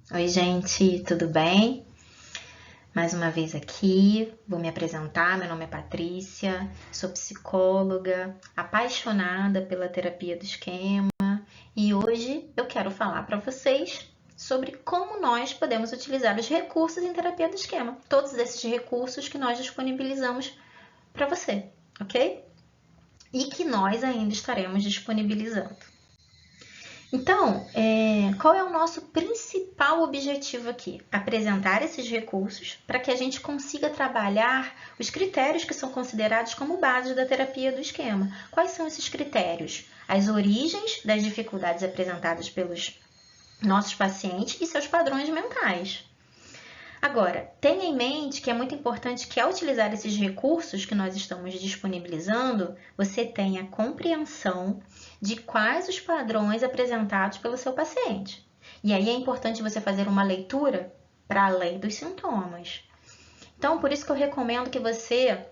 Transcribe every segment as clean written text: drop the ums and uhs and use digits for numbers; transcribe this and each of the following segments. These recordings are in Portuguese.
Oi, gente, tudo bem? Mais uma vez aqui, vou me apresentar. Meu nome é Patrícia, sou psicóloga, apaixonada pela terapia do esquema e hoje eu quero falar para vocês sobre como nós podemos utilizar os recursos em terapia do esquema, todos esses recursos que nós disponibilizamos para você, ok? E que nós ainda estaremos disponibilizando. Então, qual é o nosso principal objetivo aqui? Apresentar esses recursos para que a gente consiga trabalhar os critérios que são considerados como base da terapia do esquema. Quais são esses critérios? As origens das dificuldades apresentadas pelos nossos pacientes e seus padrões mentais. Agora, tenha em mente que é muito importante que ao utilizar esses recursos que nós estamos disponibilizando, você tenha compreensão de quais os padrões apresentados pelo seu paciente. E aí é importante você fazer uma leitura para além dos sintomas. Então, por isso que eu recomendo que você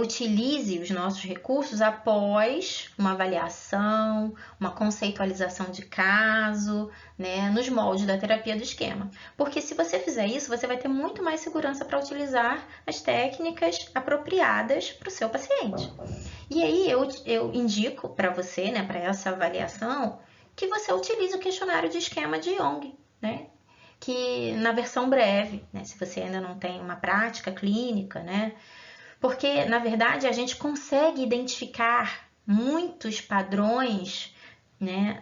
utilize os nossos recursos após uma avaliação, uma conceitualização de caso, né, nos moldes da terapia do esquema. Porque se você fizer isso, você vai ter muito mais segurança para utilizar as técnicas apropriadas para o seu paciente. E aí eu indico para você, né, para essa avaliação, que você utilize o questionário de esquema de Jung, né? Que na versão breve, né, se você ainda não tem uma prática clínica, né? Porque, na verdade, a gente consegue identificar muitos padrões, né,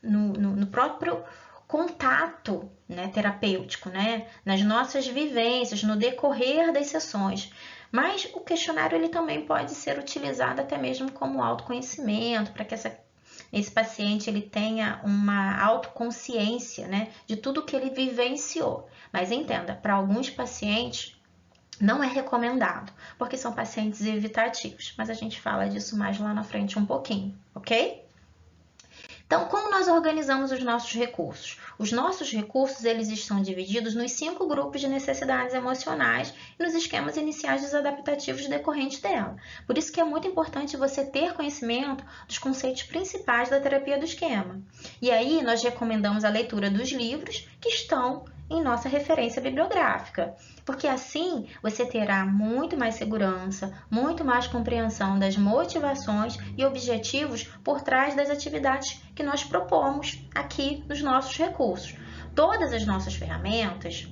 no próprio contato, né, terapêutico, né, nas nossas vivências, no decorrer das sessões. Mas o questionário ele também pode ser utilizado até mesmo como autoconhecimento, para que esse paciente ele tenha uma autoconsciência, né, de tudo que ele vivenciou. Mas entenda, para alguns pacientes não é recomendado, porque são pacientes evitativos, mas a gente fala disso mais lá na frente um pouquinho, ok? Então, como nós organizamos os nossos recursos? Os nossos recursos eles estão divididos nos 5 grupos de necessidades emocionais e nos esquemas iniciais desadaptativos decorrentes dela. Por isso que é muito importante você ter conhecimento dos conceitos principais da terapia do esquema. E aí nós recomendamos a leitura dos livros que estão em nossa referência bibliográfica, porque assim você terá muito mais segurança, muito mais compreensão das motivações e objetivos por trás das atividades que nós propomos aqui nos nossos recursos. Todas as nossas ferramentas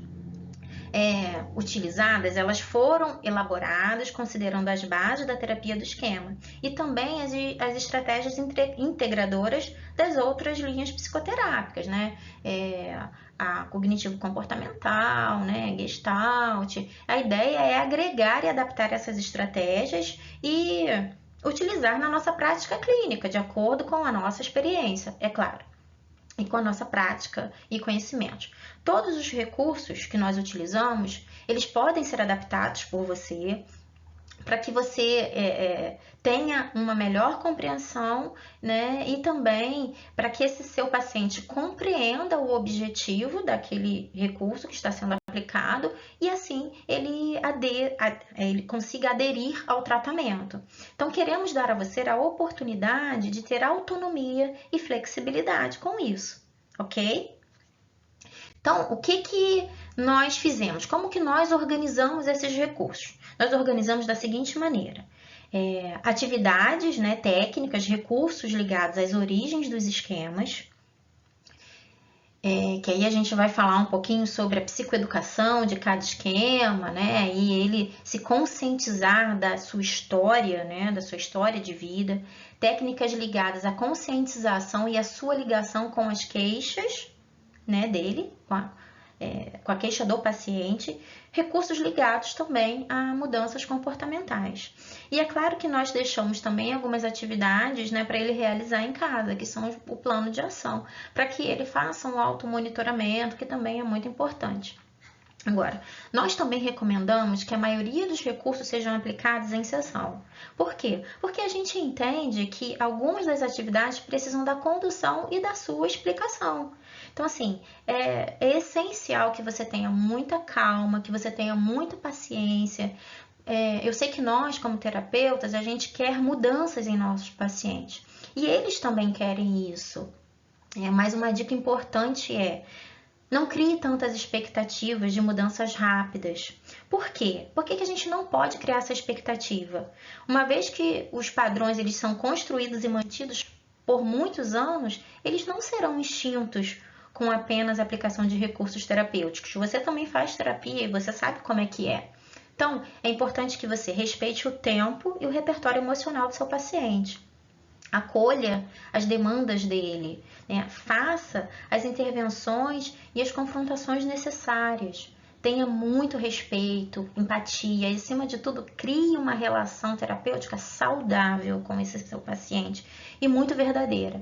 utilizadas, elas foram elaboradas considerando as bases da terapia do esquema e também as estratégias integradoras das outras linhas psicoterápicas, né? A cognitivo-comportamental, né? Gestalt. A ideia é agregar e adaptar essas estratégias e utilizar na nossa prática clínica, de acordo com a nossa experiência, é claro, e com a nossa prática e conhecimentos. Todos os recursos que nós utilizamos, eles podem ser adaptados por você para que você tenha uma melhor compreensão, né? E também para que esse seu paciente compreenda o objetivo daquele recurso que está sendo aplicado e assim ele consiga aderir ao tratamento. Então, queremos dar a você a oportunidade de ter autonomia e flexibilidade com isso, ok? Então, o que nós fizemos? Como que nós organizamos esses recursos? Nós organizamos da seguinte maneira. Atividades, né, técnicas, recursos ligados às origens dos esquemas, que aí a gente vai falar um pouquinho sobre a psicoeducação de cada esquema, né, e ele se conscientizar da sua história, né, da sua história de vida, técnicas ligadas à conscientização e à sua ligação com as queixas, né, dele, com a queixa do paciente, recursos ligados também a mudanças comportamentais. E é claro que nós deixamos também algumas atividades, né, para ele realizar em casa, que são o plano de ação, para que ele faça um automonitoramento, que também é muito importante. Agora, nós também recomendamos que a maioria dos recursos sejam aplicados em sessão. Por quê? Porque a gente entende que algumas das atividades precisam da condução e da sua explicação. Então, assim, é essencial que você tenha muita calma, que você tenha muita paciência. Eu sei que nós, como terapeutas, a gente quer mudanças em nossos pacientes. E eles também querem isso. Mas uma dica importante Não crie tantas expectativas de mudanças rápidas. Por quê? Por que a gente não pode criar essa expectativa? Uma vez que os padrões eles são construídos e mantidos por muitos anos, eles não serão extintos com apenas a aplicação de recursos terapêuticos. Você também faz terapia e você sabe como é que é. Então, é importante que você respeite o tempo e o repertório emocional do seu paciente. Acolha as demandas dele, né? Faça as intervenções e as confrontações necessárias. Tenha muito respeito, empatia e, acima de tudo, crie uma relação terapêutica saudável com esse seu paciente e muito verdadeira.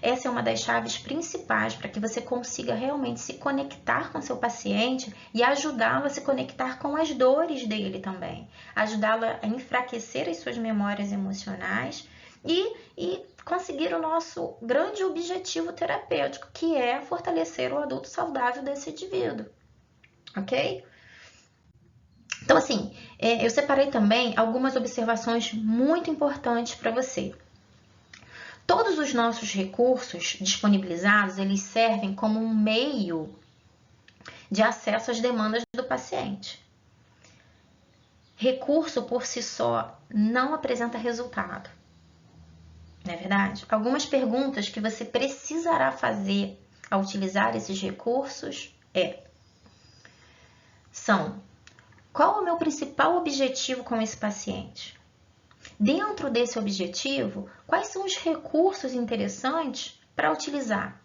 Essa é uma das chaves principais para que você consiga realmente se conectar com seu paciente e ajudá-lo a se conectar com as dores dele também. Ajudá-lo a enfraquecer as suas memórias emocionais e conseguir o nosso grande objetivo terapêutico, que é fortalecer o adulto saudável desse indivíduo, ok? Então, assim, eu separei também algumas observações muito importantes para você. Todos os nossos recursos disponibilizados, eles servem como um meio de acesso às demandas do paciente. Recurso por si só não apresenta resultado. Não é verdade? Algumas perguntas que você precisará fazer ao utilizar esses recursos são: qual é o meu principal objetivo com esse paciente? Dentro desse objetivo, quais são os recursos interessantes para utilizar?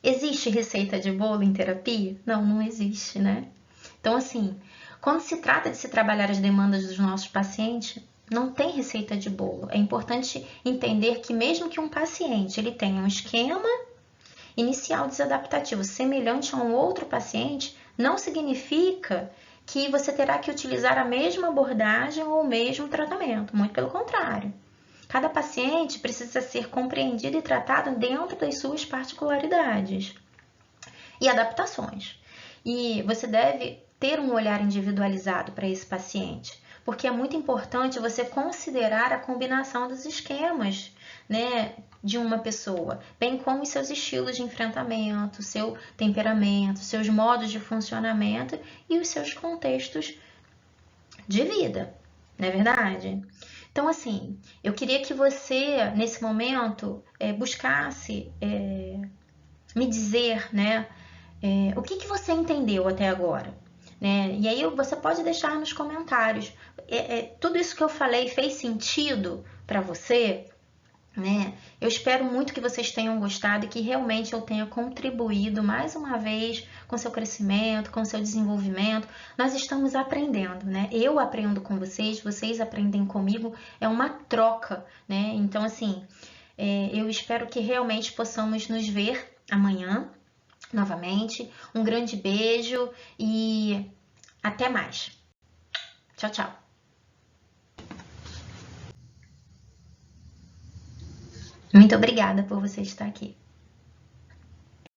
Existe receita de bolo em terapia? Não, não existe, né? Então, assim, quando se trata de se trabalhar as demandas dos nossos pacientes, não tem receita de bolo. É importante entender que mesmo que um paciente ele tenha um esquema inicial desadaptativo semelhante a um outro paciente, não significa que você terá que utilizar a mesma abordagem ou o mesmo tratamento. Muito pelo contrário. Cada paciente precisa ser compreendido e tratado dentro das suas particularidades e adaptações. E você deve ter um olhar individualizado para esse paciente, porque é muito importante você considerar a combinação dos esquemas, né, de uma pessoa, bem como os seus estilos de enfrentamento, seu temperamento, seus modos de funcionamento e os seus contextos de vida, não é verdade? Então, assim, eu queria que você, nesse momento, buscasse me dizer, né, o que você entendeu até agora, né? E aí você pode deixar nos comentários. Tudo isso que eu falei fez sentido para você? Né? Eu espero muito que vocês tenham gostado e que realmente eu tenha contribuído mais uma vez com seu crescimento, com seu desenvolvimento. Nós estamos aprendendo, né? Eu aprendo com vocês, vocês aprendem comigo, é uma troca, né? Então, assim, eu espero que realmente possamos nos ver amanhã novamente. Um grande beijo e até mais. Tchau, tchau. Muito obrigada por você estar aqui.